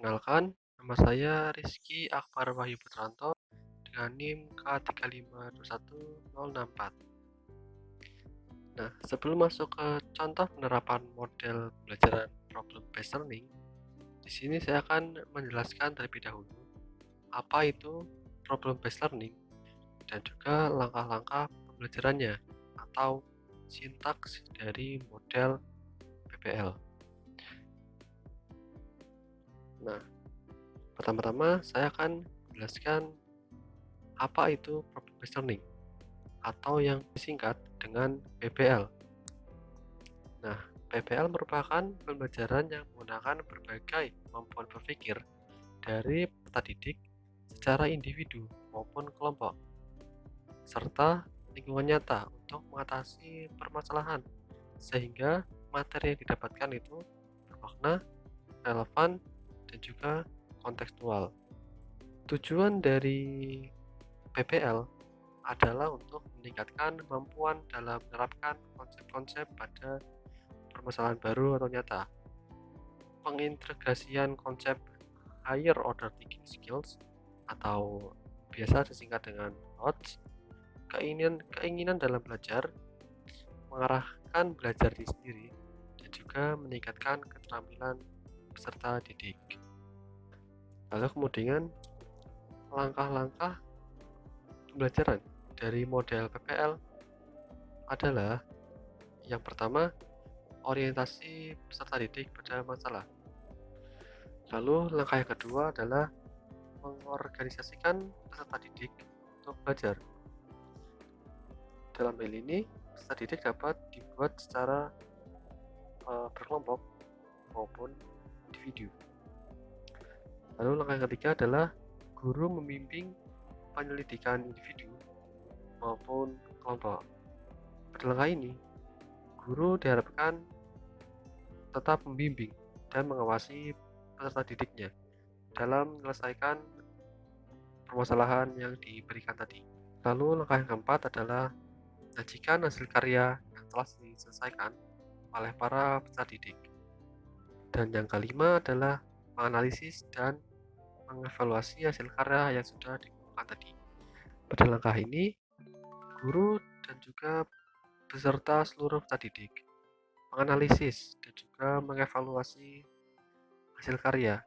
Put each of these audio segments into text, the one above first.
Perkenalkan, nama saya Rizky Akbar Wahyu Putranto dengan NIM K3521064. Nah, sebelum masuk ke contoh penerapan model pembelajaran problem based learning, di sini saya akan menjelaskan terlebih dahulu apa itu problem based learning dan juga langkah-langkah pembelajarannya atau sintaks dari model PBL. Nah, pertama-tama saya akan menjelaskan apa itu problem based learning atau yang disingkat dengan PBL. Nah, PBL merupakan pembelajaran yang menggunakan berbagai kemampuan berpikir dari peserta didik secara individu maupun kelompok, serta lingkungan nyata untuk mengatasi permasalahan, sehingga materi yang didapatkan itu bermakna, relevan, dan juga kontekstual. Tujuan dari PBL adalah untuk meningkatkan kemampuan dalam menerapkan konsep-konsep pada permasalahan baru atau nyata, pengintegrasian konsep higher order thinking skills atau biasa disingkat dengan HOTS, keinginan dalam belajar, mengarahkan belajar diri sendiri, dan juga meningkatkan keterampilan peserta didik. Lalu kemudian langkah-langkah pembelajaran dari model PPL adalah yang pertama, orientasi peserta didik pada masalah. Lalu langkah yang kedua adalah mengorganisasikan peserta didik untuk belajar. Dalam hal ini, peserta didik dapat dibuat secara berkelompok maupun individu. Lalu langkah yang ketiga adalah guru membimbing penyelidikan individu maupun kelompok. Pada langkah ini, guru diharapkan tetap membimbing dan mengawasi peserta didiknya dalam menyelesaikan permasalahan yang diberikan tadi. Lalu langkah yang keempat adalah menyajikan hasil karya yang telah diselesaikan oleh para peserta didik. Dan yang kelima adalah menganalisis dan mengevaluasi hasil karya yang sudah dikumpulkan tadi. Pada langkah ini, guru dan juga beserta seluruh peserta didik menganalisis dan juga mengevaluasi hasil karya.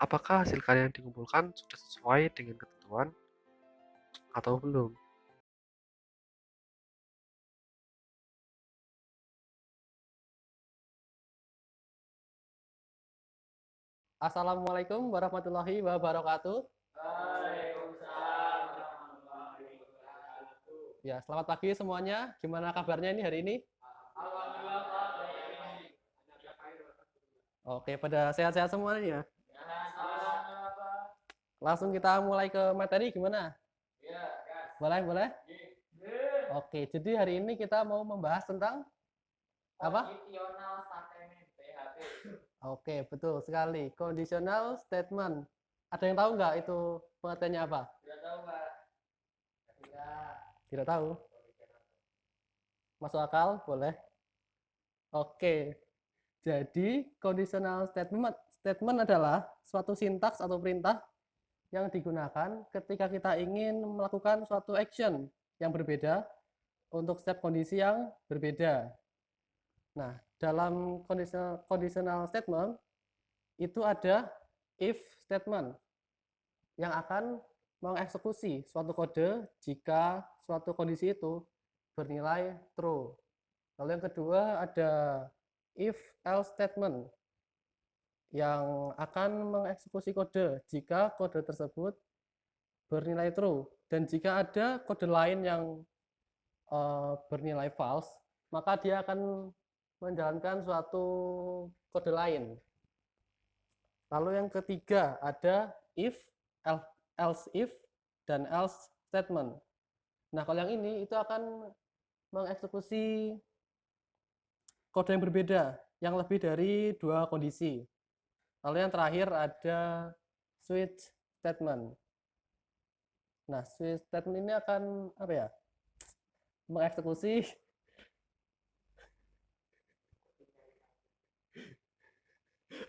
Apakah hasil karya yang dikumpulkan sudah sesuai dengan ketentuan atau belum? Assalamualaikum warahmatullahi wabarakatuh. Waalaikumsalam warahmatullahi wabarakatuh. Ya, selamat pagi semuanya. Gimana kabarnya ini hari ini? Alhamdulillah Pak, baik. Oke, pada sehat-sehat semuanya. Alhamdulillah Pak. Langsung kita mulai ke materi gimana? Ya, gas. Boleh, boleh? Ye. Oke, jadi hari ini kita mau membahas tentang apa? Conditional statement PHP. Oke, betul sekali. Conditional statement. Ada yang tahu nggak itu pengertiannya apa? Tidak tahu Pak. Tidak. Tidak tahu. Masuk akal? Boleh. Oke, jadi conditional statement adalah suatu sintaks atau perintah yang digunakan ketika kita ingin melakukan suatu action yang berbeda untuk setiap kondisi yang berbeda. Nah, dalam conditional statement itu ada if statement yang akan mengeksekusi suatu kode jika suatu kondisi itu bernilai true. Lalu yang kedua ada if else statement yang akan mengeksekusi kode jika kode tersebut bernilai true, dan jika ada kode lain yang bernilai false, maka dia akan menjalankan suatu kode lain. Lalu yang ketiga ada if, else if, dan else statement. Nah, kalau yang ini itu akan mengeksekusi kode yang berbeda yang lebih dari dua kondisi. Lalu yang terakhir ada switch statement. Nah, switch statement ini akan apa ya? Mengeksekusi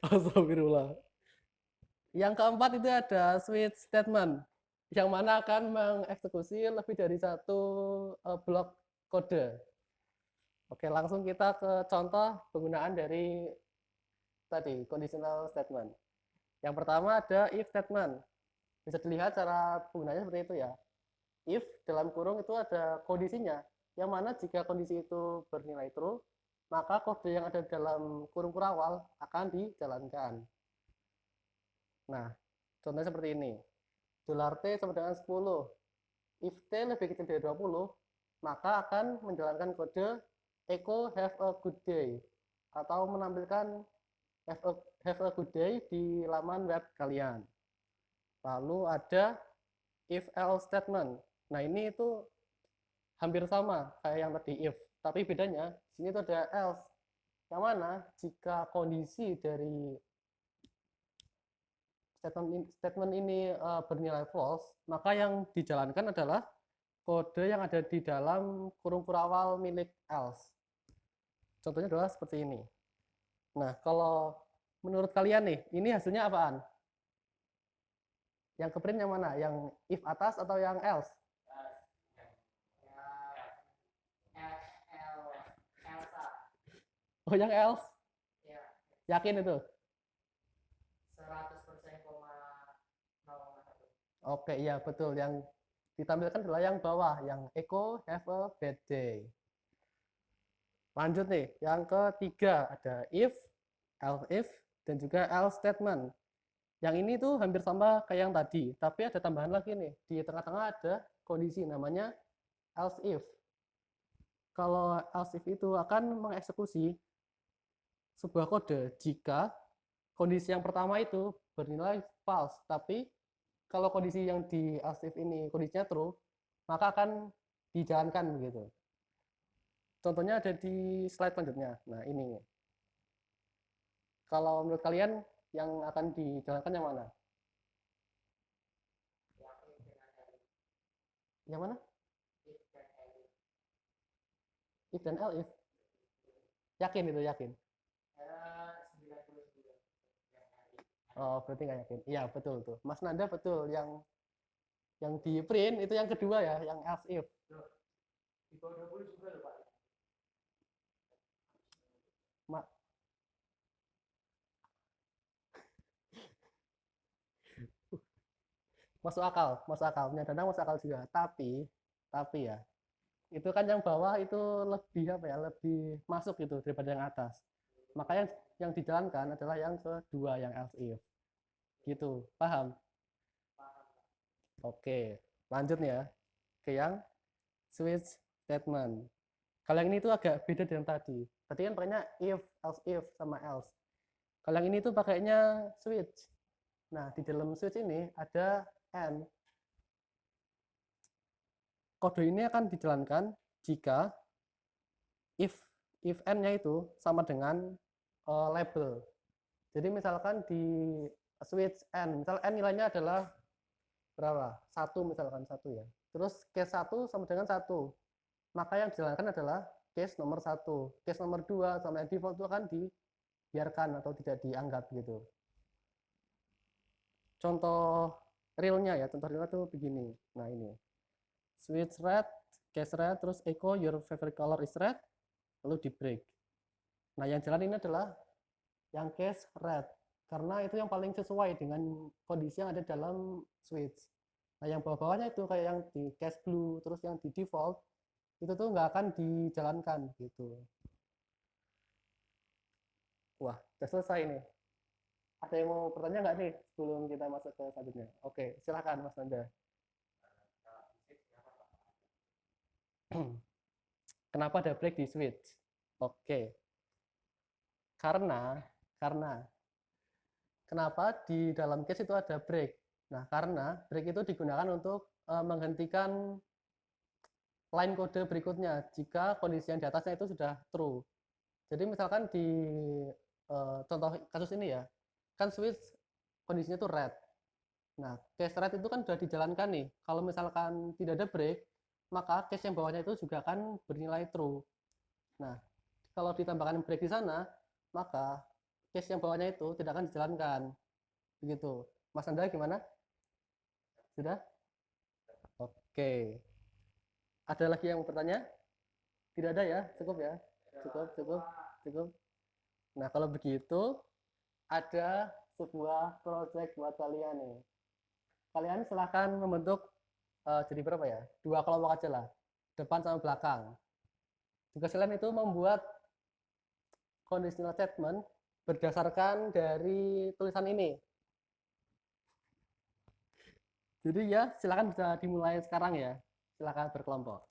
Astagfirullah. Yang keempat itu ada switch statement, yang mana akan mengeksekusi lebih dari satu blok kode. Oke, langsung kita ke contoh penggunaan dari tadi conditional statement. Yang pertama ada if statement. Bisa dilihat cara penggunaannya seperti itu ya. If dalam kurung itu ada kondisinya, yang mana jika kondisi itu bernilai true, maka kode yang ada dalam kurung awal akan dijalankan. Nah, contohnya seperti ini. $T sama dengan 10. If T lebih kecil dari 20, maka akan menjalankan kode echo have a good day atau menampilkan have a good day di laman web kalian. Lalu ada if else statement. Nah, ini itu hampir sama kayak yang tadi if, tapi bedanya sini itu ada else. Yang mana jika kondisi dari statement ini bernilai false, maka yang dijalankan adalah kode yang ada di dalam kurung awal milik else. Contohnya adalah seperti ini. Nah, kalau menurut kalian nih, ini hasilnya apaan? Yang keprint yang mana? Yang if atas atau yang else? Elsa. Oh, yang else? Ya, Yakin itu? 100% koma 0,1. Oke, iya betul. Yang ditampilkan adalah yang bawah, yang echo have a bad day. Lanjut nih, yang ketiga ada if, else if, dan juga else statement. Yang ini tuh hampir sama kayak yang tadi, tapi ada tambahan lagi nih. Di tengah-tengah ada kondisi namanya else if. Kalau else if itu akan mengeksekusi sebuah kode jika kondisi yang pertama itu bernilai false, tapi kalau kondisi yang di else if ini kondisinya true, maka akan dijalankan begitu. Contohnya ada di slide selanjutnya. Nah, ini. Kalau menurut kalian yang akan dijalankan yang mana? Yang mana? If dan else. Yakin itu, yakin. 99. Oh, berarti nggak yakin. Iya, betul tuh. Mas Nanda betul. Yang di print itu yang kedua ya, yang else if. Di bawah 20 juga loh, Pak. Ma- masuk akal, masuk akal. Nyadana masuk akal juga. Tapi ya, itu kan yang bawah itu lebih apa ya, lebih masuk gitu daripada yang atas. Maka yang dijalankan adalah yang kedua, yang else if. Gitu, paham? Oke, lanjut nih ya ke yang switch statement. Kalau yang ini tuh agak beda dengan tadi. Tadi kan pakainya if, sama else. Kalau yang ini tuh pakainya switch. Nah, di dalam switch ini ada and. Kode ini akan dijalankan jika if and-nya itu sama dengan label. Jadi misalkan di switch n, misal n nilainya adalah berapa? 1 misalkan 1 ya. Terus case 1 sama dengan 1. Maka yang dijalankan adalah case nomor 1. Case nomor 2 sama yang default itu akan dibiarkan atau tidak dianggap gitu. Contoh realnya ya, contoh realnya tuh begini. Nah, ini. Switch red, case red, terus echo your favorite color is red, lalu di break. Nah, yang jalan ini adalah yang case red, karena itu yang paling sesuai dengan kondisi yang ada dalam switch. Nah, yang bawah-bawahnya itu kayak yang di case blue, terus yang di default, itu tuh nggak akan dijalankan gitu. Wah, udah selesai nih. Ada yang mau bertanya nggak nih sebelum kita masuk ke selanjutnya? Oke, silakan Mas Nanda. Kenapa ada break di switch? Oke. Karena kenapa di dalam case itu ada break? Nah, karena break itu digunakan untuk menghentikan line kode berikutnya jika kondisi yang di atasnya itu sudah true. Jadi misalkan di contoh kasus ini ya, kan switch kondisinya itu red. Nah, case red itu kan sudah dijalankan nih. Kalau misalkan tidak ada break, maka case yang bawahnya itu juga akan bernilai true. Nah, kalau ditambahkan break di sana, maka case yang bawahnya itu tidak akan dijalankan. Begitu. Mas Anda gimana? Sudah? Oke. Ada lagi yang mau bertanya? Tidak ada ya? Cukup ya? Cukup. Nah, kalau begitu ada sebuah project buat kalian nih. Kalian silahkan membentuk jadi berapa ya? 2 kelompok aja lah. Depan sama belakang. Tugas kalian itu membuat conditional statement berdasarkan dari tulisan ini. Jadi ya, silakan bisa dimulai sekarang ya. Silakan berkelompok.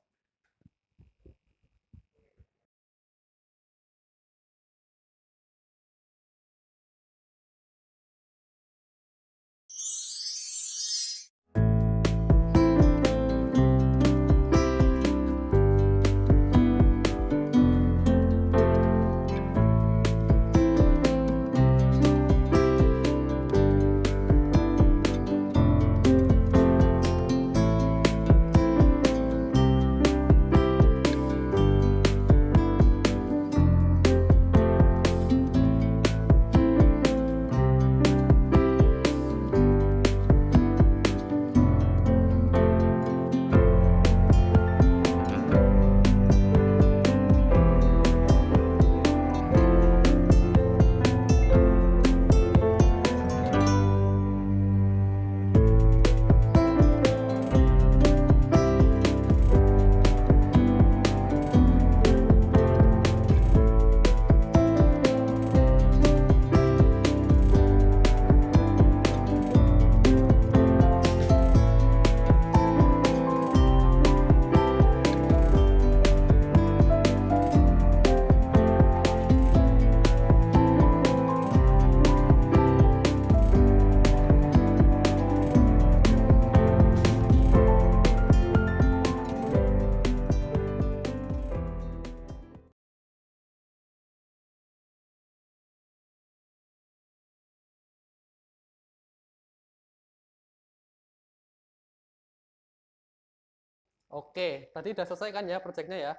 Oke, tadi sudah selesai kan ya proyeknya ya?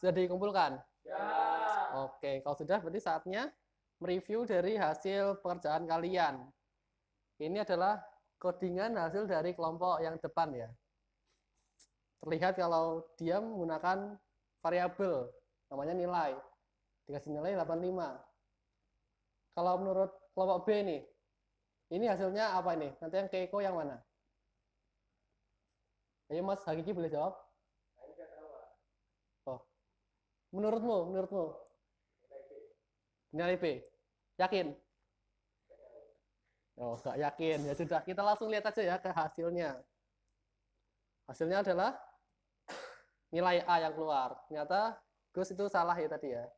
Sudah dikumpulkan? Oke, kalau sudah berarti saatnya mereview dari hasil pekerjaan kalian. Ini adalah codingan hasil dari kelompok yang depan ya. Terlihat kalau dia menggunakan variabel, namanya nilai. Dikasih nilai 85. Kalau menurut kelompok B nih, ini hasilnya apa ini? Nanti yang keiko yang mana? Ayo Mas Hakiki boleh jawab? Oh, menurutmu? Nilai B. Yakin? Oh, nggak yakin. Ya sudah, kita langsung lihat aja ya ke hasilnya. Hasilnya adalah nilai A yang keluar. Ternyata Gus itu salah ya tadi ya.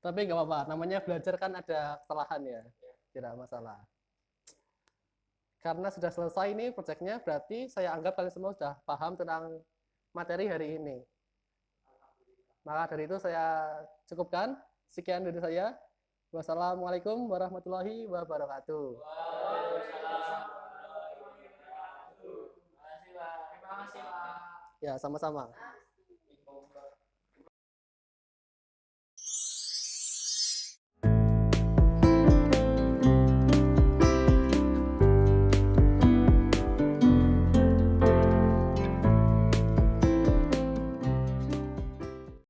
Tapi nggak apa-apa, namanya belajar kan ada kesalahan ya. Tidak masalah. Karena sudah selesai ini proyeknya, berarti saya anggap kalian semua sudah paham tentang materi hari ini. Maka dari itu saya cukupkan. Sekian dari saya. Wassalamualaikum warahmatullahi wabarakatuh. Terima kasih, Pak. Ya, sama-sama.